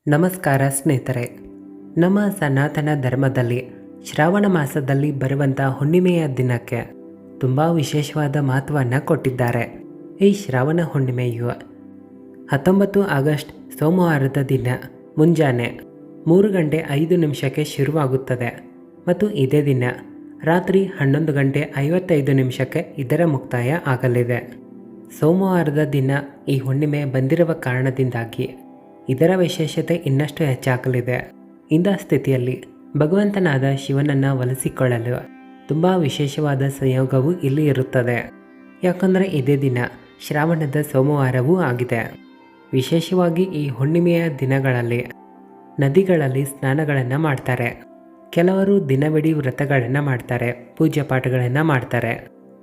ನಮಸ್ಕಾರ ಸ್ನೇಹಿತರೆ. ನಮ್ಮ ಸನಾತನ ಧರ್ಮದಲ್ಲಿ ಶ್ರಾವಣ ಮಾಸದಲ್ಲಿ ಬರುವಂಥ ಹುಣ್ಣಿಮೆಯ ದಿನಕ್ಕೆ ತುಂಬ ವಿಶೇಷವಾದ ಮಹತ್ವವನ್ನು ಕೊಟ್ಟಿದ್ದಾರೆ. ಈ ಶ್ರಾವಣ ಹುಣ್ಣಿಮೆಯು 19 ಆಗಸ್ಟ್ ಸೋಮವಾರದ ದಿನ ಮುಂಜಾನೆ 3:05 ಶುರುವಾಗುತ್ತದೆ ಮತ್ತು ಇದೇ ದಿನ ರಾತ್ರಿ 11:55 ಇದರ ಮುಕ್ತಾಯ ಆಗಲಿದೆ. ಸೋಮವಾರದ ದಿನ ಈ ಹುಣ್ಣಿಮೆ ಬಂದಿರುವ ಕಾರಣದಿಂದಾಗಿ ಇದರ ವಿಶೇಷತೆ ಇನ್ನಷ್ಟು ಹೆಚ್ಚಾಗಲಿದೆ. ಇಂಥ ಸ್ಥಿತಿಯಲ್ಲಿ ಭಗವಂತನಾದ ಶಿವನನ್ನು ಒಲಿಸಿಕೊಳ್ಳಲು ತುಂಬ ವಿಶೇಷವಾದ ಸಂಯೋಗವು ಇಲ್ಲಿ ಇರುತ್ತದೆ. ಯಾಕಂದರೆ ಇದೇ ದಿನ ಶ್ರಾವಣದ ಸೋಮವಾರವೂ ಆಗಿದೆ. ವಿಶೇಷವಾಗಿ ಈ ಹುಣ್ಣಿಮೆಯ ದಿನಗಳಲ್ಲಿ ನದಿಗಳಲ್ಲಿ ಸ್ನಾನಗಳನ್ನು ಮಾಡ್ತಾರೆ. ಕೆಲವರು ದಿನವಿಡೀ ವ್ರತಗಳನ್ನು ಮಾಡ್ತಾರೆ, ಪೂಜಾ ಪಾಠಗಳನ್ನು ಮಾಡ್ತಾರೆ.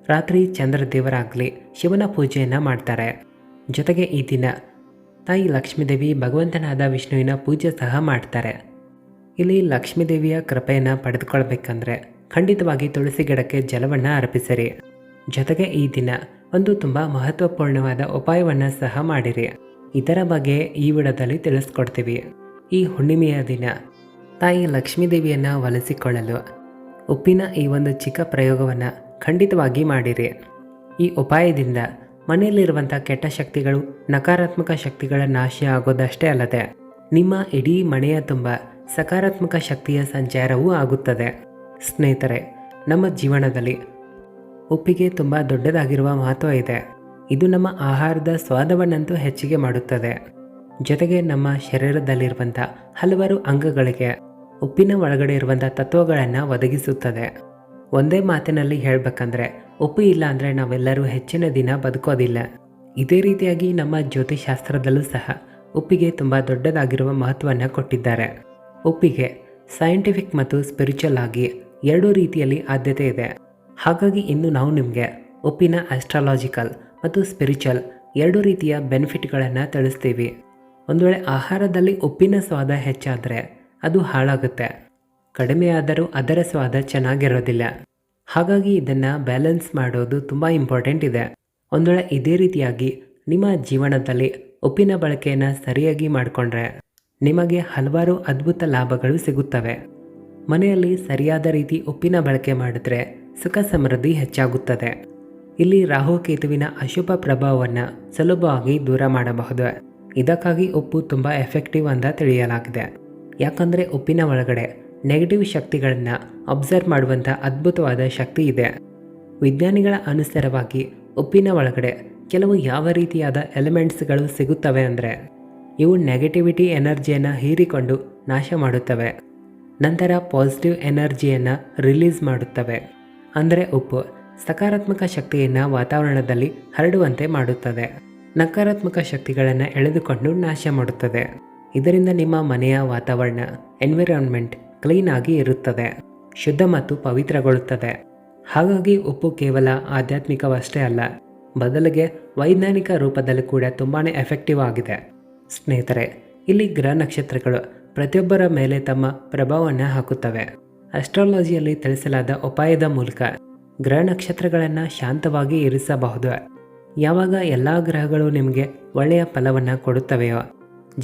ರಾತ್ರಿ ಚಂದ್ರದೇವರಾಗಲಿ ಶಿವನ ಪೂಜೆಯನ್ನು ಮಾಡ್ತಾರೆ. ಜೊತೆಗೆ ಈ ದಿನ ತಾಯಿ ಲಕ್ಷ್ಮೀದೇವಿ ಭಗವಂತನಾದ ವಿಷ್ಣುವಿನ ಪೂಜೆ ಸಹ ಮಾಡ್ತಾರೆ. ಇಲ್ಲಿ ಲಕ್ಷ್ಮೀದೇವಿಯ ಕೃಪೆಯನ್ನು ಪಡೆದುಕೊಳ್ಬೇಕಂದ್ರೆ ಖಂಡಿತವಾಗಿ ತುಳಸಿ ಗಿಡಕ್ಕೆ ಜಲವನ್ನು ಅರ್ಪಿಸಿರಿ. ಜೊತೆಗೆ ಈ ದಿನ ಒಂದು ತುಂಬ ಮಹತ್ವಪೂರ್ಣವಾದ ಉಪಾಯವನ್ನು ಸಹ ಮಾಡಿರಿ. ಇದರ ಬಗ್ಗೆ ಈ ವಿಡಿಯೋದಲ್ಲಿ ತಿಳಿಸ್ಕೊಡ್ತೀವಿ. ಈ ಹುಣ್ಣಿಮೆಯ ದಿನ ತಾಯಿ ಲಕ್ಷ್ಮೀದೇವಿಯನ್ನು ಒಲಿಸಿಕೊಳ್ಳಲು ಉಪ್ಪಿನ ಈ ಒಂದು ಚಿಕ್ಕ ಪ್ರಯೋಗವನ್ನು ಖಂಡಿತವಾಗಿ ಮಾಡಿರಿ. ಈ ಉಪಾಯದಿಂದ ಮನೆಯಲ್ಲಿರುವಂಥ ಕೆಟ್ಟ ಶಕ್ತಿಗಳು, ನಕಾರಾತ್ಮಕ ಶಕ್ತಿಗಳ ನಾಶ ಆಗೋದಷ್ಟೇ ಅಲ್ಲದೆ ನಿಮ್ಮ ಇಡೀ ಮನೆಯ ತುಂಬ ಸಕಾರಾತ್ಮಕ ಶಕ್ತಿಯ ಸಂಚಾರವೂ ಆಗುತ್ತದೆ. ಸ್ನೇಹಿತರೆ, ನಮ್ಮ ಜೀವನದಲ್ಲಿ ಉಪ್ಪಿಗೆ ತುಂಬ ದೊಡ್ಡದಾಗಿರುವ ಮಹತ್ವ ಇದೆ. ಇದು ನಮ್ಮ ಆಹಾರದ ಸ್ವಾದವನ್ನಂತೂ ಹೆಚ್ಚಿಗೆ ಮಾಡುತ್ತದೆ. ಜೊತೆಗೆ ನಮ್ಮ ಶರೀರದಲ್ಲಿರುವಂಥ ಹಲವಾರು ಅಂಗಗಳಿಗೆ ಉಪ್ಪಿನ ಒಳಗಡೆ ಇರುವಂಥ ತತ್ವಗಳನ್ನು ಒದಗಿಸುತ್ತದೆ. ಒಂದೇ ಮಾತಿನಲ್ಲಿ ಹೇಳಬೇಕಂದ್ರೆ ಉಪ್ಪು ಇಲ್ಲ ಅಂದರೆ ನಾವೆಲ್ಲರೂ ಹೆಚ್ಚಿನ ದಿನ ಬದುಕೋದಿಲ್ಲ. ಇದೇ ರೀತಿಯಾಗಿ ನಮ್ಮ ಜ್ಯೋತಿಷಾಸ್ತ್ರದಲ್ಲೂ ಸಹ ಉಪ್ಪಿಗೆ ತುಂಬ ದೊಡ್ಡದಾಗಿರುವ ಮಹತ್ವವನ್ನು ಕೊಟ್ಟಿದ್ದಾರೆ. ಉಪ್ಪಿಗೆ ಸೈಂಟಿಫಿಕ್ ಮತ್ತು ಸ್ಪಿರಿಚುವಲ್ ಆಗಿ ಎರಡೂ ರೀತಿಯಲ್ಲಿ ಆದ್ಯತೆ ಇದೆ. ಹಾಗಾಗಿ ಇನ್ನು ನಾವು ನಿಮಗೆ ಉಪ್ಪಿನ ಆಸ್ಟ್ರಾಲಾಜಿಕಲ್ ಮತ್ತು ಸ್ಪಿರಿಚುವಲ್ ಎರಡೂ ರೀತಿಯ ಬೆನಿಫಿಟ್ಗಳನ್ನು ತಿಳಿಸ್ತೀವಿ. ಒಂದು ವೇಳೆ ಆಹಾರದಲ್ಲಿ ಉಪ್ಪಿನ ಸ್ವಾದ ಹೆಚ್ಚಾದರೆ ಅದು ಹಾಳಾಗುತ್ತೆ, ಕಡಿಮೆಯಾದರೂ ಅದರ ಸ್ವಾದ ಚೆನ್ನಾಗಿರೋದಿಲ್ಲ. ಹಾಗಾಗಿ ಇದನ್ನು ಬ್ಯಾಲೆನ್ಸ್ ಮಾಡೋದು ತುಂಬ ಇಂಪಾರ್ಟೆಂಟ್ ಇದೆ. ಒಂದು ವೇಳೆ ಇದೇ ರೀತಿಯಾಗಿ ನಿಮ್ಮ ಜೀವನದಲ್ಲಿ ಉಪ್ಪಿನ ಬಳಕೆಯನ್ನು ಸರಿಯಾಗಿ ಮಾಡಿಕೊಂಡ್ರೆ ನಿಮಗೆ ಹಲವಾರು ಅದ್ಭುತ ಲಾಭಗಳು ಸಿಗುತ್ತವೆ. ಮನೆಯಲ್ಲಿ ಸರಿಯಾದ ರೀತಿ ಉಪ್ಪಿನ ಬಳಕೆ ಮಾಡಿದ್ರೆ ಸುಖ ಸಮೃದ್ಧಿ ಹೆಚ್ಚಾಗುತ್ತದೆ. ಇಲ್ಲಿ ರಾಹುಕೇತುವಿನ ಅಶುಭ ಪ್ರಭಾವವನ್ನು ಸುಲಭವಾಗಿ ದೂರ ಮಾಡಬಹುದು. ಇದಕ್ಕಾಗಿ ಉಪ್ಪು ತುಂಬ ಎಫೆಕ್ಟಿವ್ ಅಂತ ತಿಳಿಯಲಾಗಿದೆ. ಯಾಕಂದರೆ ಉಪ್ಪಿನ ಒಳಗಡೆ ನೆಗೆಟಿವ್ ಶಕ್ತಿಗಳನ್ನು ಅಬ್ಸರ್ವ್ ಮಾಡುವಂಥ ಅದ್ಭುತವಾದ ಶಕ್ತಿ ಇದೆ. ವಿಜ್ಞಾನಿಗಳ ಅನುಸಾರವಾಗಿ ಉಪ್ಪಿನ ಒಳಗಡೆ ಕೆಲವು ಯಾವ ರೀತಿಯಾದ ಎಲಿಮೆಂಟ್ಸ್ಗಳು ಸಿಗುತ್ತವೆ ಅಂದರೆ ಇವು ನೆಗೆಟಿವಿಟಿ ಎನರ್ಜಿಯನ್ನು ಹೀರಿಕೊಂಡು ನಾಶ ಮಾಡುತ್ತವೆ. ನಂತರ ಪಾಸಿಟಿವ್ ಎನರ್ಜಿಯನ್ನು ರಿಲೀಸ್ ಮಾಡುತ್ತವೆ. ಅಂದರೆ ಉಪ್ಪು ಸಕಾರಾತ್ಮಕ ಶಕ್ತಿಯನ್ನು ವಾತಾವರಣದಲ್ಲಿ ಹರಡುವಂತೆ ಮಾಡುತ್ತದೆ, ನಕಾರಾತ್ಮಕ ಶಕ್ತಿಗಳನ್ನು ಎಳೆದುಕೊಂಡು ನಾಶ ಮಾಡುತ್ತದೆ. ಇದರಿಂದ ನಿಮ್ಮ ಮನೆಯ ವಾತಾವರಣ, ಎನ್ವಿರಾನ್ಮೆಂಟ್ ಕ್ಲೀನ್ ಆಗಿ ಇರುತ್ತದೆ, ಶುದ್ಧ ಮತ್ತು ಪವಿತ್ರಗೊಳ್ಳುತ್ತದೆ. ಹಾಗಾಗಿ ಉಪ್ಪು ಕೇವಲ ಆಧ್ಯಾತ್ಮಿಕವಷ್ಟೇ ಅಲ್ಲ, ಬದಲಿಗೆ ವೈಜ್ಞಾನಿಕ ರೂಪದಲ್ಲಿ ಕೂಡ ತುಂಬಾ ಎಫೆಕ್ಟಿವ್ ಆಗಿದೆ. ಸ್ನೇಹಿತರೆ, ಇಲ್ಲಿ ಗ್ರಹ ನಕ್ಷತ್ರಗಳು ಪ್ರತಿಯೊಬ್ಬರ ಮೇಲೆ ತಮ್ಮ ಪ್ರಭಾವವನ್ನು ಹಾಕುತ್ತವೆ. ಅಸ್ಟ್ರಾಲಜಿಯಲ್ಲಿ ತಿಳಿಸಲಾದ ಉಪಾಯದ ಮೂಲಕ ಗ್ರಹ ನಕ್ಷತ್ರಗಳನ್ನು ಶಾಂತವಾಗಿ ಇರಿಸಬಹುದು. ಯಾವಾಗ ಎಲ್ಲ ಗ್ರಹಗಳು ನಿಮಗೆ ಒಳ್ಳೆಯ ಫಲವನ್ನು ಕೊಡುತ್ತವೆಯೋ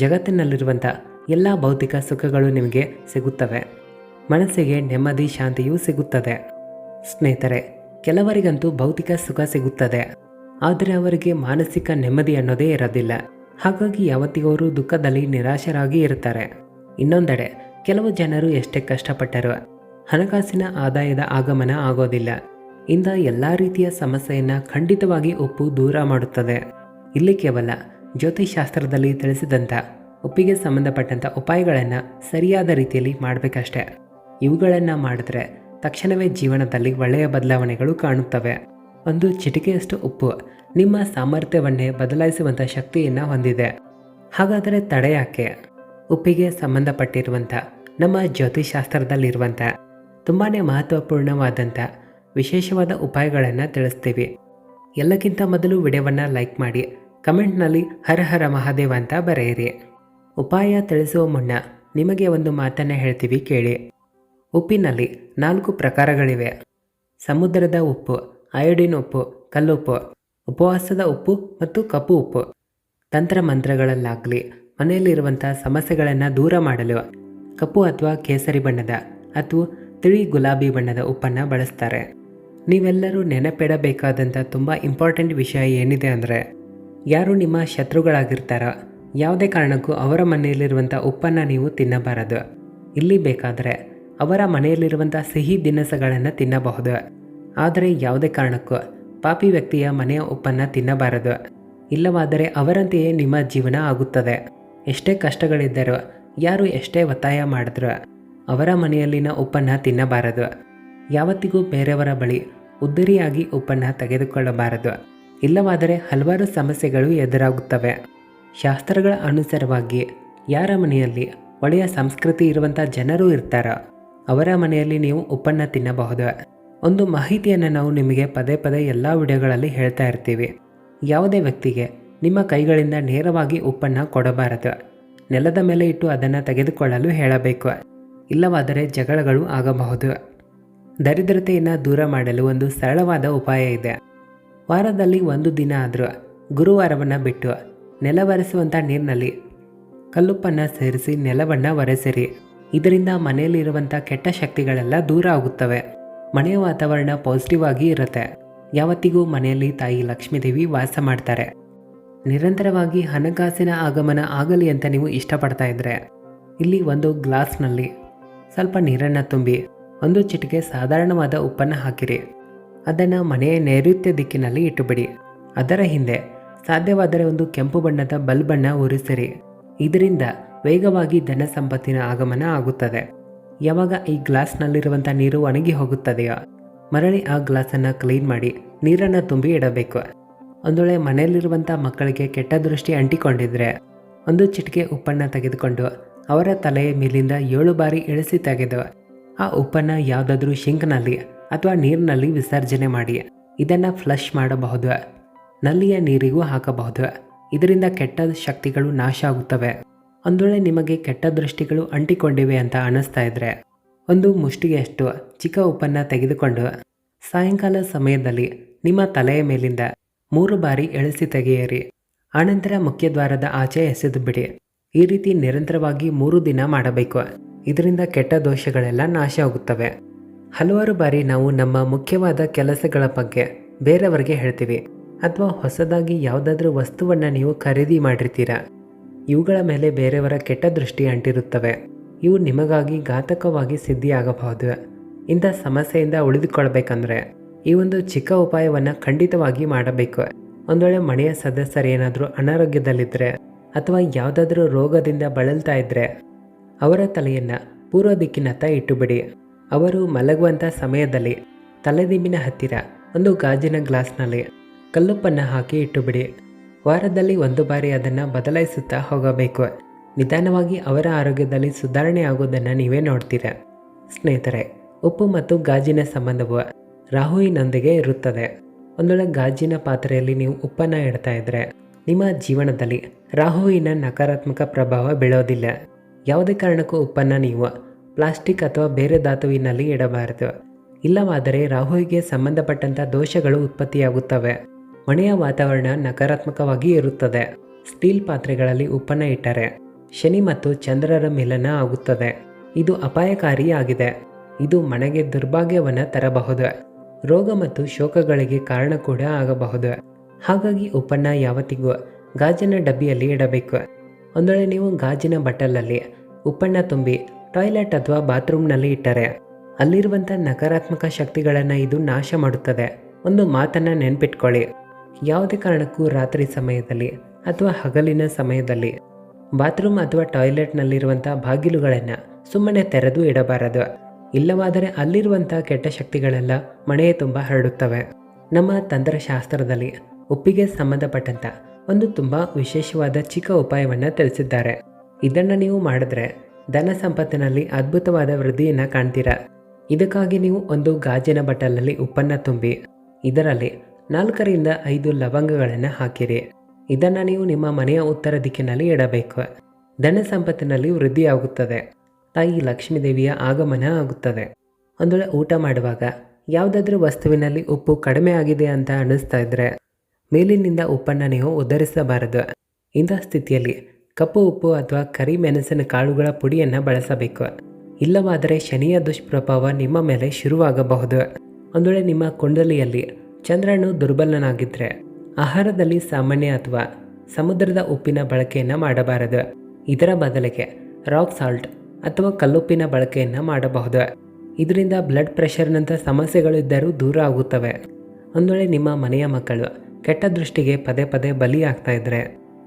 ಜಗತ್ತಿನಲ್ಲಿರುವಂಥ ಎಲ್ಲ ಭೌತಿಕ ಸುಖಗಳು ನಿಮಗೆ ಸಿಗುತ್ತವೆ. ಮನಸ್ಸಿಗೆ ನೆಮ್ಮದಿ, ಶಾಂತಿಯೂ ಸಿಗುತ್ತದೆ. ಸ್ನೇಹಿತರೆ, ಕೆಲವರಿಗಂತೂ ಭೌತಿಕ ಸುಖ ಸಿಗುತ್ತದೆ, ಆದರೆ ಅವರಿಗೆ ಮಾನಸಿಕ ನೆಮ್ಮದಿ ಅನ್ನೋದೇ ಇರೋದಿಲ್ಲ. ಹಾಗಾಗಿ ಯಾವತ್ತಿಗೂ ಅವರು ದುಃಖದಲ್ಲಿ ನಿರಾಶರಾಗಿ ಇರ್ತಾರೆ. ಇನ್ನೊಂದೆಡೆ ಕೆಲವು ಜನರು ಎಷ್ಟೇ ಕಷ್ಟಪಟ್ಟರೂ ಹಣಕಾಸಿನ ಆದಾಯದ ಆಗಮನ ಆಗೋದಿಲ್ಲ. ಇಂಥ ಎಲ್ಲ ರೀತಿಯ ಸಮಸ್ಯೆಯನ್ನು ಖಂಡಿತವಾಗಿ ಉಪ್ಪು ದೂರ ಮಾಡುತ್ತದೆ. ಇಲ್ಲಿ ಕೇವಲ ಜ್ಯೋತಿಷಾಸ್ತ್ರದಲ್ಲಿ ತಿಳಿಸಿದಂಥ ಉಪ್ಪಿಗೆ ಸಂಬಂಧಪಟ್ಟಂಥ ಉಪಾಯಗಳನ್ನು ಸರಿಯಾದ ರೀತಿಯಲ್ಲಿ ಮಾಡಬೇಕಷ್ಟೆ. ಇವುಗಳನ್ನು ಮಾಡಿದ್ರೆ ತಕ್ಷಣವೇ ಜೀವನದಲ್ಲಿ ಒಳ್ಳೆಯ ಬದಲಾವಣೆಗಳು ಕಾಣುತ್ತವೆ. ಒಂದು ಚಿಟಿಕೆಯಷ್ಟು ಉಪ್ಪು ನಿಮ್ಮ ಸಾಮರ್ಥ್ಯವನ್ನೇ ಬದಲಾಯಿಸುವಂಥ ಶಕ್ತಿಯನ್ನು ಹೊಂದಿದೆ. ಹಾಗಾದರೆ ತಡೆ ಯಾಕೆ? ಉಪ್ಪಿಗೆ ಸಂಬಂಧಪಟ್ಟಿರುವಂಥ ನಮ್ಮ ಜ್ಯೋತಿಷಾಸ್ತ್ರದಲ್ಲಿರುವಂಥ ತುಂಬಾ ಮಹತ್ವಪೂರ್ಣವಾದಂಥ ವಿಶೇಷವಾದ ಉಪಾಯಗಳನ್ನು ತಿಳಿಸ್ತೀವಿ. ಎಲ್ಲಕ್ಕಿಂತ ಮೊದಲು ವಿಡಿಯೋವನ್ನು ಲೈಕ್ ಮಾಡಿ, ಕಮೆಂಟ್ನಲ್ಲಿ ಹರ ಹರ ಮಹಾದೇವ ಅಂತ ಬರೆಯಿರಿ. ಉಪಾಯ ತಿಳಿಸುವ ಮುನ್ನ ನಿಮಗೆ ಒಂದು ಮಾತನ್ನು ಹೇಳ್ತೀವಿ ಕೇಳಿ. ಉಪ್ಪಿನಲ್ಲಿ 4 ಪ್ರಕಾರಗಳಿವೆ. ಸಮುದ್ರದ ಉಪ್ಪು, ಅಯೋಡಿನ್ ಉಪ್ಪು, ಕಲ್ಲುಪ್ಪು, ಉಪವಾಸದ ಉಪ್ಪು ಮತ್ತು ಕಪ್ಪು ಉಪ್ಪು. ತಂತ್ರಮಂತ್ರಗಳಲ್ಲಾಗಲಿ ಮನೆಯಲ್ಲಿರುವಂಥ ಸಮಸ್ಯೆಗಳನ್ನು ದೂರ ಮಾಡಲು ಕಪ್ಪು ಅಥವಾ ಕೇಸರಿ ಬಣ್ಣದ ಅಥವಾ ತಿಳಿ ಗುಲಾಬಿ ಬಣ್ಣದ ಉಪ್ಪನ್ನು ಬಳಸ್ತಾರೆ. ನೀವೆಲ್ಲರೂ ನೆನಪಿಡಬೇಕಾದಂಥ ತುಂಬ ಇಂಪಾರ್ಟೆಂಟ್ ವಿಷಯ ಏನಿದೆ ಅಂದರೆ, ಯಾರು ನಿಮ್ಮ ಶತ್ರುಗಳಾಗಿರ್ತಾರೋ ಯಾವುದೇ ಕಾರಣಕ್ಕೂ ಅವರ ಮನೆಯಲ್ಲಿರುವಂಥ ಉಪ್ಪನ್ನು ನೀವು ತಿನ್ನಬಾರದು. ಇಲ್ಲಿ ಬೇಕಾದರೆ ಅವರ ಮನೆಯಲ್ಲಿರುವಂಥ ಸಿಹಿ ದಿನಸುಗಳನ್ನು ತಿನ್ನಬಹುದು, ಆದರೆ ಯಾವುದೇ ಕಾರಣಕ್ಕೂ ಪಾಪಿ ವ್ಯಕ್ತಿಯ ಮನೆಯ ಉಪ್ಪನ್ನು ತಿನ್ನಬಾರದು. ಇಲ್ಲವಾದರೆ ಅವರಂತೆಯೇ ನಿಮ್ಮ ಜೀವನ ಆಗುತ್ತದೆ. ಎಷ್ಟೇ ಕಷ್ಟಗಳಿದ್ದರೂ, ಯಾರು ಎಷ್ಟೇ ಒತ್ತಾಯ ಮಾಡಿದ್ರೂ ಅವರ ಮನೆಯಲ್ಲಿನ ಉಪ್ಪನ್ನು ತಿನ್ನಬಾರದು. ಯಾವತ್ತಿಗೂ ಬೇರೆಯವರ ಬಳಿ ಉದ್ದರಿಯಾಗಿ ಉಪ್ಪನ್ನು ತೆಗೆದುಕೊಳ್ಳಬಾರದು. ಇಲ್ಲವಾದರೆ ಹಲವಾರು ಸಮಸ್ಯೆಗಳು ಎದುರಾಗುತ್ತವೆ. ಶಾಸ್ತ್ರಗಳ ಅನುಸಾರವಾಗಿ ಯಾರ ಮನೆಯಲ್ಲಿ ಒಳ್ಳೆಯ ಸಂಸ್ಕೃತಿ ಇರುವಂಥ ಜನರು ಇರ್ತಾರೋ ಅವರ ಮನೆಯಲ್ಲಿ ನೀವು ಉಪ್ಪನ್ನು ತಿನ್ನಬಹುದು. ಒಂದು ಮಾಹಿತಿಯನ್ನು ನಾವು ನಿಮಗೆ ಪದೇ ಪದೇ ಎಲ್ಲ ವಿಡಿಯೋಗಳಲ್ಲಿ ಹೇಳ್ತಾ ಇರ್ತೀವಿ. ಯಾವುದೇ ವ್ಯಕ್ತಿಗೆ ನಿಮ್ಮ ಕೈಗಳಿಂದ ನೇರವಾಗಿ ಉಪ್ಪನ್ನು ಕೊಡಬಾರದು. ನೆಲದ ಮೇಲೆ ಇಟ್ಟು ಅದನ್ನು ತೆಗೆದುಕೊಳ್ಳಲು ಹೇಳಬೇಕು. ಇಲ್ಲವಾದರೆ ಜಗಳಗಳು ಆಗಬಹುದು. ದರಿದ್ರತೆಯನ್ನು ದೂರ ಮಾಡಲು ಒಂದು ಸರಳವಾದ ಉಪಾಯ ಇದೆ. ವಾರದಲ್ಲಿ ಒಂದು ದಿನ ಆದರೂ ಗುರುವಾರವನ್ನು ಬಿಟ್ಟು ನೆಲ ಒರೆಸುವಂಥ ನೀರಿನಲ್ಲಿ ಕಲ್ಲುಪ್ಪನ್ನು ಸೇರಿಸಿ ನೆಲವನ್ನು ಒರೆಸಿರಿ. ಇದರಿಂದ ಮನೆಯಲ್ಲಿರುವಂಥ ಕೆಟ್ಟ ಶಕ್ತಿಗಳೆಲ್ಲ ದೂರ ಆಗುತ್ತವೆ. ಮನೆಯ ವಾತಾವರಣ ಪಾಸಿಟಿವ್ ಆಗಿ ಇರುತ್ತೆ. ಯಾವತ್ತಿಗೂ ಮನೆಯಲ್ಲಿ ತಾಯಿ ಲಕ್ಷ್ಮೀದೇವಿ ವಾಸ ಮಾಡ್ತಾರೆ. ನಿರಂತರವಾಗಿ ಹಣಕಾಸಿನ ಆಗಮನ ಆಗಲಿ ಅಂತ ನೀವು ಇಷ್ಟಪಡ್ತಾ ಇದ್ದರೆ, ಇಲ್ಲಿ ಒಂದು ಗ್ಲಾಸ್ನಲ್ಲಿ ಸ್ವಲ್ಪ ನೀರನ್ನು ತುಂಬಿ ಒಂದು ಚಿಟಿಕೆ ಸಾಧಾರಣವಾದ ಉಪ್ಪನ್ನು ಹಾಕಿರಿ. ಅದನ್ನು ಮನೆಯ ನೈಋತ್ಯ ದಿಕ್ಕಿನಲ್ಲಿ ಇಟ್ಟುಬಿಡಿ. ಅದರ ಹಿಂದೆ ಸಾಧ್ಯವಾದರೆ ಒಂದು ಕೆಂಪು ಬಣ್ಣದ ಬಲ್ಬನ್ನು ಉರಿಸಿರಿ. ಇದರಿಂದ ವೇಗವಾಗಿ ಧನ ಸಂಪತ್ತಿನ ಆಗಮನ ಆಗುತ್ತದೆ. ಯಾವಾಗ ಈ ಗ್ಲಾಸ್ನಲ್ಲಿರುವಂಥ ನೀರು ಒಣಗಿ ಹೋಗುತ್ತದೆಯೋ ಮರಳಿ ಆ ಗ್ಲಾಸನ್ನು ಕ್ಲೀನ್ ಮಾಡಿ ನೀರನ್ನು ತುಂಬಿ ಇಡಬೇಕು. ಒಂದು ವೇಳೆ ಮನೆಯಲ್ಲಿರುವಂಥ ಮಕ್ಕಳಿಗೆ ಕೆಟ್ಟ ದೃಷ್ಟಿ ಅಂಟಿಕೊಂಡಿದ್ರೆ ಒಂದು ಚಿಟಿಕೆ ಉಪ್ಪನ್ನು ತೆಗೆದುಕೊಂಡು ಅವರ ತಲೆಯ ಮೇಲಿಂದ 7 ಬಾರಿ ಇಳಿಸಿ ತೆಗೆದು ಆ ಉಪ್ಪನ್ನು ಯಾವುದಾದ್ರೂ ಶಿಂಕ್ನಲ್ಲಿ ಅಥವಾ ನೀರಿನಲ್ಲಿ ವಿಸರ್ಜನೆ ಮಾಡಿ ಇದನ್ನು ಫ್ಲಶ್ ಮಾಡಬಹುದು. ನಲ್ಲಿಯ ನೀರಿಗೂ ಹಾಕಬಹುದು. ಇದರಿಂದ ಕೆಟ್ಟ ಶಕ್ತಿಗಳು ನಾಶ ಆಗುತ್ತವೆ. ಒಂದು ವೇಳೆ ನಿಮಗೆ ಕೆಟ್ಟ ದೃಷ್ಟಿಗಳು ಅಂಟಿಕೊಂಡಿವೆ ಅಂತ ಅನ್ನಿಸ್ತಾ ಇದ್ರೆ ಒಂದು ಮುಷ್ಟಿಗೆಯಷ್ಟು ಚಿಕ್ಕ ಉಪ್ಪನ್ನು ತೆಗೆದುಕೊಂಡು ಸಾಯಂಕಾಲ ಸಮಯದಲ್ಲಿ ನಿಮ್ಮ ತಲೆಯ ಮೇಲಿಂದ 3 ಬಾರಿ ಎಳೆಸಿ ತೆಗೆಯಿರಿ. ಆನಂತರ ಮುಖ್ಯದ್ವಾರದ ಆಚೆ ಎಸೆದು ಬಿಡಿ. ಈ ರೀತಿ ನಿರಂತರವಾಗಿ 3 ದಿನ ಮಾಡಬೇಕು. ಇದರಿಂದ ಕೆಟ್ಟ ದೋಷಗಳೆಲ್ಲ ನಾಶ ಆಗುತ್ತವೆ. ಹಲವಾರು ಬಾರಿ ನಾವು ನಮ್ಮ ಮುಖ್ಯವಾದ ಕೆಲಸಗಳ ಬಗ್ಗೆ ಬೇರೆಯವರಿಗೆ ಹೇಳ್ತೀವಿ, ಅಥವಾ ಹೊಸದಾಗಿ ಯಾವುದಾದ್ರೂ ವಸ್ತುವನ್ನು ನೀವು ಖರೀದಿ ಮಾಡಿರ್ತೀರ. ಇವುಗಳ ಮೇಲೆ ಬೇರೆಯವರ ಕೆಟ್ಟ ದೃಷ್ಟಿ ಅಂಟಿರುತ್ತವೆ. ಇವು ನಿಮಗಾಗಿ ಘಾತಕವಾಗಿ ಸಿದ್ಧಿಯಾಗಬಹುದು. ಇಂಥ ಸಮಸ್ಯೆಯಿಂದ ಉಳಿದುಕೊಳ್ಬೇಕಂದ್ರೆ ಈ ಒಂದು ಚಿಕ್ಕ ಉಪಾಯವನ್ನು ಖಂಡಿತವಾಗಿ ಮಾಡಬೇಕು. ಒಂದು ವೇಳೆ ಮನೆಯ ಸದಸ್ಯರೇನಾದರೂ ಅನಾರೋಗ್ಯದಲ್ಲಿದ್ದರೆ ಅಥವಾ ಯಾವುದಾದ್ರೂ ರೋಗದಿಂದ ಬಳಲ್ತಾ ಇದ್ದರೆ ಅವರ ತಲೆಯನ್ನು ಪೂರ್ವ ದಿಕ್ಕಿನತ್ತ ಇಟ್ಟುಬಿಡಿ. ಅವರು ಮಲಗುವಂಥ ಸಮಯದಲ್ಲಿ ತಲೆದಿಂಬಿನ ಹತ್ತಿರ ಒಂದು ಗಾಜಿನ ಗ್ಲಾಸ್ನಲ್ಲಿ ಕಲ್ಲುಪ್ಪನ್ನು ಹಾಕಿ ಇಟ್ಟುಬಿಡಿ. ವಾರದಲ್ಲಿ 1 ಬಾರಿ ಅದನ್ನು ಬದಲಾಯಿಸುತ್ತಾ ಹೋಗಬೇಕು. ನಿಧಾನವಾಗಿ ಅವರ ಆರೋಗ್ಯದಲ್ಲಿ ಸುಧಾರಣೆ ಆಗೋದನ್ನು ನೀವೇ ನೋಡ್ತೀರ. ಸ್ನೇಹಿತರೆ, ಉಪ್ಪು ಮತ್ತು ಗಾಜಿನ ಸಂಬಂಧವು ರಾಹುವಿನೊಂದಿಗೆ ಇರುತ್ತದೆ. ಒಂದು ವೇಳೆ ಗಾಜಿನ ಪಾತ್ರೆಯಲ್ಲಿ ನೀವು ಉಪ್ಪನ್ನು ಇಡ್ತಾ ಇದ್ದರೆ ನಿಮ್ಮ ಜೀವನದಲ್ಲಿ ರಾಹುವಿನ ನಕಾರಾತ್ಮಕ ಪ್ರಭಾವ ಬೀಳೋದಿಲ್ಲ. ಯಾವುದೇ ಕಾರಣಕ್ಕೂ ಉಪ್ಪನ್ನು ನೀವು ಪ್ಲಾಸ್ಟಿಕ್ ಅಥವಾ ಬೇರೆ ಧಾತುವಿನಲ್ಲಿ ಇಡಬಾರದು. ಇಲ್ಲವಾದರೆ ರಾಹುವಿಗೆ ಸಂಬಂಧಪಟ್ಟಂಥ ದೋಷಗಳು ಉತ್ಪತ್ತಿಯಾಗುತ್ತವೆ. ಮನೆಯ ವಾತಾವರಣ ನಕಾರಾತ್ಮಕವಾಗಿ ಇರುತ್ತದೆ. ಸ್ಟೀಲ್ ಪಾತ್ರೆಗಳಲ್ಲಿ ಉಪ್ಪನ್ನು ಇಟ್ಟರೆ ಶನಿ ಮತ್ತು ಚಂದ್ರರ ಮಿಲನ ಆಗುತ್ತದೆ. ಇದು ಅಪಾಯಕಾರಿಯಾಗಿದೆ. ಇದು ಮನೆಗೆ ದುರ್ಭಾಗ್ಯವನ್ನು ತರಬಹುದು. ರೋಗ ಮತ್ತು ಶೋಕಗಳಿಗೆ ಕಾರಣ ಕೂಡ ಆಗಬಹುದು. ಹಾಗಾಗಿ ಉಪ್ಪನ್ನು ಯಾವತ್ತಿಗೂ ಗಾಜಿನ ಡಬ್ಬಿಯಲ್ಲಿ ಇಡಬೇಕು. ಒಂದು ವೇಳೆ ನೀವು ಗಾಜಿನ ಬಟ್ಟಲಲ್ಲಿ ಉಪ್ಪನ್ನು ತುಂಬಿ ಟಾಯ್ಲೆಟ್ ಅಥವಾ ಬಾತ್ರೂಮ್ನಲ್ಲಿ ಇಟ್ಟರೆ ಅಲ್ಲಿರುವಂಥ ನಕಾರಾತ್ಮಕ ಶಕ್ತಿಗಳನ್ನು ಇದು ನಾಶ ಮಾಡುತ್ತದೆ. ಒಂದು ಮಾತನ್ನು ನೆನ್ಪಿಟ್ಕೊಳ್ಳಿ, ಯಾವುದೇ ಕಾರಣಕ್ಕೂ ರಾತ್ರಿ ಸಮಯದಲ್ಲಿ ಅಥವಾ ಹಗಲಿನ ಸಮಯದಲ್ಲಿ ಬಾತ್ರೂಮ್ ಅಥವಾ ಟಾಯ್ಲೆಟ್ನಲ್ಲಿರುವಂಥ ಬಾಗಿಲುಗಳನ್ನು ಸುಮ್ಮನೆ ತೆರೆದು ಇಡಬಾರದು. ಇಲ್ಲವಾದರೆ ಅಲ್ಲಿರುವಂಥ ಕೆಟ್ಟ ಶಕ್ತಿಗಳೆಲ್ಲ ಮನೆಯ ತುಂಬ ಹರಡುತ್ತವೆ. ನಮ್ಮ ತಂತ್ರಶಾಸ್ತ್ರದಲ್ಲಿ ಉಪ್ಪಿಗೆ ಸಂಬಂಧಪಟ್ಟಂಥ ಒಂದು ತುಂಬ ವಿಶೇಷವಾದ ಚಿಕ್ಕ ಉಪಾಯವನ್ನು ತಿಳಿಸಿದ್ದಾರೆ. ಇದನ್ನು ನೀವು ಮಾಡಿದ್ರೆ ಧನ ಸಂಪತ್ತಿನಲ್ಲಿ ಅದ್ಭುತವಾದ ವೃದ್ಧಿಯನ್ನು ಕಾಣ್ತೀರಾ. ಇದಕ್ಕಾಗಿ ನೀವು ಒಂದು ಗಾಜಿನ ಬಟ್ಟಲಲ್ಲಿ ಉಪ್ಪನ್ನು ತುಂಬಿ ಇದರಲ್ಲಿ 4 ರಿಂದ 5 ಲವಂಗಗಳನ್ನು ಹಾಕಿರಿ. ಇದನ್ನು ನೀವು ನಿಮ್ಮ ಮನೆಯ ಉತ್ತರ ದಿಕ್ಕಿನಲ್ಲಿ ಇಡಬೇಕು. ಧನ ಸಂಪತ್ತಿನಲ್ಲಿ ವೃದ್ಧಿಯಾಗುತ್ತದೆ. ತಾಯಿ ಲಕ್ಷ್ಮೀದೇವಿಯ ಆಗಮನ ಆಗುತ್ತದೆ. ಒಂದು ವೇಳೆ ಊಟ ಮಾಡುವಾಗ ಯಾವುದಾದ್ರೂ ವಸ್ತುವಿನಲ್ಲಿ ಉಪ್ಪು ಕಡಿಮೆ ಆಗಿದೆ ಅಂತ ಅನ್ನಿಸ್ತಾ ಇದ್ದರೆ ಮೇಲಿನಿಂದ ಉಪ್ಪನ್ನು ನೀವು ಉದ್ಧರಿಸಬಾರದು. ಇಂಥ ಸ್ಥಿತಿಯಲ್ಲಿ ಕಪ್ಪು ಉಪ್ಪು ಅಥವಾ ಕರಿ ಮೆಣಸಿನ ಕಾಳುಗಳ ಪುಡಿಯನ್ನು ಬಳಸಬೇಕು. ಇಲ್ಲವಾದರೆ ಶನಿಯ ದುಷ್ಪ್ರಭಾವ ನಿಮ್ಮ ಮೇಲೆ ಶುರುವಾಗಬಹುದು. ಒಂದು ವೇಳೆ ನಿಮ್ಮ ಕುಂಡಲಿಯಲ್ಲಿ ಚಂದ್ರನು ದುರ್ಬಲನಾಗಿದ್ದರೆ ಆಹಾರದಲ್ಲಿ ಸಾಮಾನ್ಯ ಅಥವಾ ಸಮುದ್ರದ ಉಪ್ಪಿನ ಬಳಕೆಯನ್ನು ಮಾಡಬಾರದು. ಇದರ ಬದಲಿಗೆ ರಾಕ್ ಸಾಲ್ಟ್ ಅಥವಾ ಕಲ್ಲುಪ್ಪಿನ ಬಳಕೆಯನ್ನು ಮಾಡಬಹುದು. ಇದರಿಂದ ಬ್ಲಡ್ ಪ್ರೆಷರ್ನಂಥ ಸಮಸ್ಯೆಗಳಿದ್ದರೂ ದೂರ ಆಗುತ್ತವೆ. ಒಂದು ವೇಳೆ ನಿಮ್ಮ ಮನೆಯ ಮಕ್ಕಳು ಕೆಟ್ಟ ದೃಷ್ಟಿಗೆ ಪದೇ ಪದೇ ಬಲಿಯಾಗ್ತಾ ಇದ್ದರೆ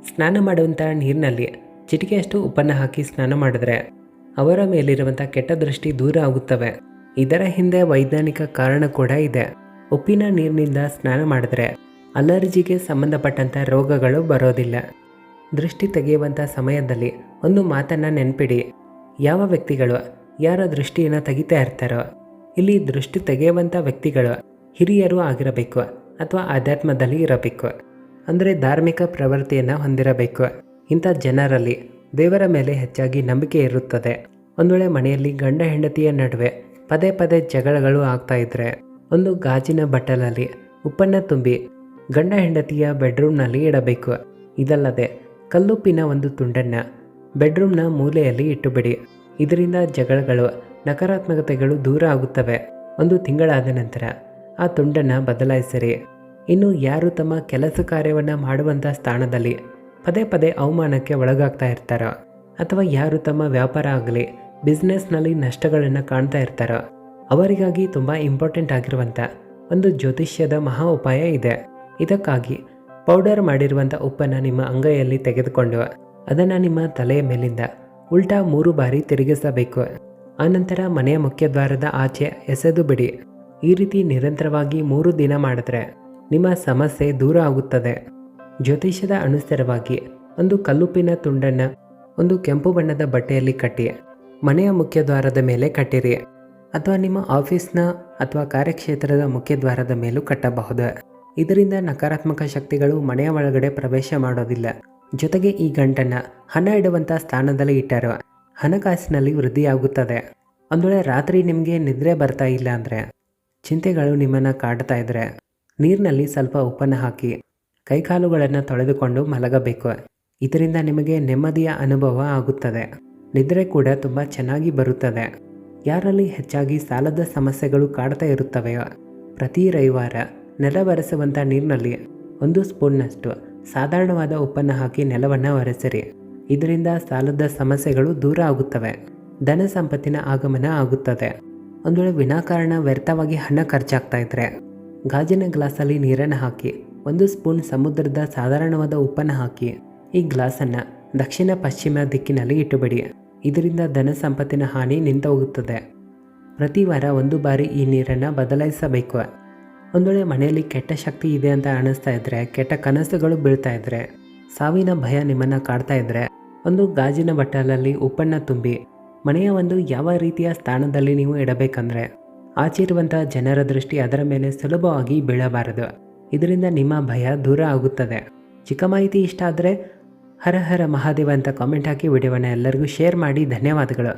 ಸ್ನಾನ ಮಾಡುವಂಥ ನೀರಿನಲ್ಲಿ ಚಿಟಿಕೆಯಷ್ಟು ಉಪ್ಪನ್ನು ಹಾಕಿ ಸ್ನಾನ ಮಾಡಿದ್ರೆ ಅವರ ಮೇಲಿರುವಂಥ ಕೆಟ್ಟ ದೃಷ್ಟಿ ದೂರ ಆಗುತ್ತವೆ. ಇದರ ಹಿಂದೆ ವೈಜ್ಞಾನಿಕ ಕಾರಣ ಕೂಡ ಇದೆ. ಉಪ್ಪಿನ ನೀರಿನಿಂದ ಸ್ನಾನ ಮಾಡಿದ್ರೆ ಅಲರ್ಜಿಗೆ ಸಂಬಂಧಪಟ್ಟಂಥ ರೋಗಗಳು ಬರೋದಿಲ್ಲ. ದೃಷ್ಟಿ ತೆಗೆಯುವಂಥ ಸಮಯದಲ್ಲಿ ಒಂದು ಮಾತನ್ನು ನೆನ್ಪಿಡಿ. ಯಾವ ವ್ಯಕ್ತಿಗಳು ಯಾರ ದೃಷ್ಟಿಯನ್ನು ತೆಗಿತಾ ಇರ್ತಾರೋ ಇಲ್ಲಿ ದೃಷ್ಟಿ ತೆಗೆಯುವಂಥ ವ್ಯಕ್ತಿಗಳು ಹಿರಿಯರು ಆಗಿರಬೇಕು ಅಥವಾ ಆಧ್ಯಾತ್ಮದಲ್ಲಿ ಇರಬೇಕು, ಅಂದರೆ ಧಾರ್ಮಿಕ ಪ್ರವೃತ್ತಿಯನ್ನು ಹೊಂದಿರಬೇಕು. ಇಂಥ ಜನರಲ್ಲಿ ದೇವರ ಮೇಲೆ ಹೆಚ್ಚಾಗಿ ನಂಬಿಕೆ ಇರುತ್ತದೆ. ಒಂದು ವೇಳೆ ಮನೆಯಲ್ಲಿ ಗಂಡ ಹೆಂಡತಿಯ ನಡುವೆ ಪದೇ ಪದೇ ಜಗಳಗಳು ಆಗ್ತಾ ಇದ್ದರೆ ಒಂದು ಗಾಜಿನ ಬಟ್ಟಲಲ್ಲಿ ಉಪ್ಪನ್ನು ತುಂಬಿ ಗಂಡ ಹೆಂಡತಿಯ ಬೆಡ್ರೂಮ್ನಲ್ಲಿ ಇಡಬೇಕು. ಇದಲ್ಲದೆ ಕಲ್ಲುಪ್ಪಿನ ಒಂದು ತುಂಡನ್ನು ಬೆಡ್ರೂಮ್ನ ಮೂಲೆಯಲ್ಲಿ ಇಟ್ಟುಬಿಡಿ. ಇದರಿಂದ ಜಗಳಗಳು ನಕಾರಾತ್ಮಕತೆಗಳು ದೂರ ಆಗುತ್ತವೆ. ಒಂದು ತಿಂಗಳಾದ ನಂತರ ಆ ತುಂಡನ್ನು ಬದಲಾಯಿಸಿರಿ. ಇನ್ನು ಯಾರು ತಮ್ಮ ಕೆಲಸ ಕಾರ್ಯವನ್ನು ಮಾಡುವಂಥ ಸ್ಥಾನದಲ್ಲಿ ಪದೇ ಪದೇ ಅವಮಾನಕ್ಕೆ ಒಳಗಾಗ್ತಾ ಇರ್ತಾರೋ ಅಥವಾ ಯಾರು ತಮ್ಮ ವ್ಯಾಪಾರ ಆಗಲಿ ಬಿಸ್ನೆಸ್ನಲ್ಲಿ ನಷ್ಟಗಳನ್ನು ಕಾಣ್ತಾ ಇರ್ತಾರೋ ಅವರಿಗಾಗಿ ತುಂಬ ಇಂಪಾರ್ಟೆಂಟ್ ಆಗಿರುವಂಥ ಒಂದು ಜ್ಯೋತಿಷ್ಯದ ಮಹಾ ಉಪಾಯ ಇದೆ. ಇದಕ್ಕಾಗಿ ಪೌಡರ್ ಮಾಡಿರುವಂಥ ಉಪ್ಪನ್ನು ನಿಮ್ಮ ಅಂಗೈಯಲ್ಲಿ ತೆಗೆದುಕೊಂಡು ಅದನ್ನು ನಿಮ್ಮ ತಲೆಯ ಮೇಲಿಂದ ಉಲ್ಟಾ 3 ಬಾರಿ ತಿರುಗಿಸಬೇಕು. ಆನಂತರ ಮನೆಯ ಮುಖ್ಯದ್ವಾರದ ಆಚೆ ಎಸೆದು ಬಿಡಿ. ಈ ರೀತಿ ನಿರಂತರವಾಗಿ 3 ದಿನ ಮಾಡಿದ್ರೆ ನಿಮ್ಮ ಸಮಸ್ಯೆ ದೂರ ಆಗುತ್ತದೆ. ಜ್ಯೋತಿಷ್ಯದ ಅನುಸಾರವಾಗಿ ಒಂದು ಕಲ್ಲುಪ್ಪಿನ ತುಂಡನ್ನು ಒಂದು ಕೆಂಪು ಬಣ್ಣದ ಬಟ್ಟೆಯಲ್ಲಿ ಕಟ್ಟಿ ಮನೆಯ ಮುಖ್ಯದ್ವಾರದ ಮೇಲೆ ಕಟ್ಟಿರಿ, ಅಥವಾ ನಿಮ್ಮ ಆಫೀಸ್ನ ಅಥವಾ ಕಾರ್ಯಕ್ಷೇತ್ರದ ಮುಖ್ಯದ್ವಾರದ ಮೇಲೂ ಕಟ್ಟಬಹುದು. ಇದರಿಂದ ನಕಾರಾತ್ಮಕ ಶಕ್ತಿಗಳು ಮನೆಯ ಒಳಗಡೆ ಪ್ರವೇಶ ಮಾಡೋದಿಲ್ಲ. ಜೊತೆಗೆ ಈ ಗಂಟನ್ನು ಹಣ ಇಡುವಂಥ ಸ್ಥಾನದಲ್ಲಿ ಇಟ್ಟರು ಹಣಕಾಸಿನಲ್ಲಿ ವೃದ್ಧಿಯಾಗುತ್ತದೆ. ಒಂದು ವೇಳೆ ರಾತ್ರಿ ನಿಮಗೆ ನಿದ್ರೆ ಬರ್ತಾ ಇಲ್ಲ ಅಂದರೆ, ಚಿಂತೆಗಳು ನಿಮ್ಮನ್ನು ಕಾಡ್ತಾ ಇದ್ದರೆ ನೀರಿನಲ್ಲಿ ಸ್ವಲ್ಪ ಉಪ್ಪನ್ನು ಹಾಕಿ ಕೈಕಾಲುಗಳನ್ನು ತೊಳೆದುಕೊಂಡು ಮಲಗಬೇಕು. ಇದರಿಂದ ನಿಮಗೆ ನೆಮ್ಮದಿಯ ಅನುಭವ ಆಗುತ್ತದೆ. ನಿದ್ರೆ ಕೂಡ ತುಂಬ ಚೆನ್ನಾಗಿ ಬರುತ್ತದೆ. ಯಾರಲ್ಲಿ ಹೆಚ್ಚಾಗಿ ಸಾಲದ ಸಮಸ್ಯೆಗಳು ಕಾಡ್ತಾ ಇರುತ್ತವೆಯೋ ಪ್ರತಿ ರವಿವಾರ ನೆಲ ಒರೆಸುವಂಥ ನೀರಿನಲ್ಲಿ 1 ಸ್ಪೂನ್ನಷ್ಟು ಸಾಧಾರಣವಾದ ಉಪ್ಪನ್ನು ಹಾಕಿ ನೆಲವನ್ನು ಒರೆಸಿರಿ. ಇದರಿಂದ ಸಾಲದ ಸಮಸ್ಯೆಗಳು ದೂರ ಆಗುತ್ತವೆ. ಧನ ಸಂಪತ್ತಿನ ಆಗಮನ ಆಗುತ್ತದೆ. ಒಂದು ವೇಳೆ ವಿನಾಕಾರಣ ವ್ಯರ್ಥವಾಗಿ ಹಣ ಖರ್ಚಾಗ್ತಾ ಇದ್ದರೆ ಗಾಜಿನ ಗ್ಲಾಸಲ್ಲಿ ನೀರನ್ನು ಹಾಕಿ 1 ಸ್ಪೂನ್ ಸಮುದ್ರದ ಸಾಧಾರಣವಾದ ಉಪ್ಪನ್ನು ಹಾಕಿ ಈ ಗ್ಲಾಸನ್ನು ದಕ್ಷಿಣ ಪಶ್ಚಿಮ ದಿಕ್ಕಿನಲ್ಲಿ ಇಟ್ಟುಬಿಡಿ. ಇದರಿಂದ ಧನ ಸಂಪತ್ತಿನ ಹಾನಿ ನಿಂತೋಗುತ್ತದೆ. ಪ್ರತಿ ವಾರ 1 ಬಾರಿ ಈ ನೀರನ್ನು ಬದಲಾಯಿಸಬೇಕು. ಒಂದು ವೇಳೆ ಮನೆಯಲ್ಲಿ ಕೆಟ್ಟ ಶಕ್ತಿ ಇದೆ ಅಂತ ಅನಿಸ್ತಾ ಇದ್ದರೆ, ಕೆಟ್ಟ ಕನಸುಗಳು ಬೀಳ್ತಾ ಇದ್ದರೆ, ಸಾವಿನ ಭಯ ನಿಮ್ಮನ್ನು ಕಾಡ್ತಾ ಇದ್ದರೆ ಒಂದು ಗಾಜಿನ ಬಟ್ಟಲಲ್ಲಿ ಉಪ್ಪನ್ನು ತುಂಬಿ ಮನೆಯ ಒಂದು ಯಾವ ರೀತಿಯ ಸ್ಥಾನದಲ್ಲಿ ನೀವು ಇಡಬೇಕಂದ್ರೆ ಆಚೆ ಇರುವಂಥ ಜನರ ದೃಷ್ಟಿ ಅದರ ಮೇಲೆ ಸುಲಭವಾಗಿ ಬೀಳಬಾರದು. ಇದರಿಂದ ನಿಮ್ಮ ಭಯ ದೂರ ಆಗುತ್ತದೆ. ಚಿಕ್ಕ ಮಾಹಿತಿ ಇಷ್ಟ ಆದರೆ ಹರ ಹರ ಮಹಾದೇವ ಅಂತ ಕಾಮೆಂಟ್ ಹಾಕಿ ವಿಡಿಯೋವನ್ನು ಎಲ್ಲರಿಗೂ ಶೇರ್ ಮಾಡಿ. ಧನ್ಯವಾದಗಳು.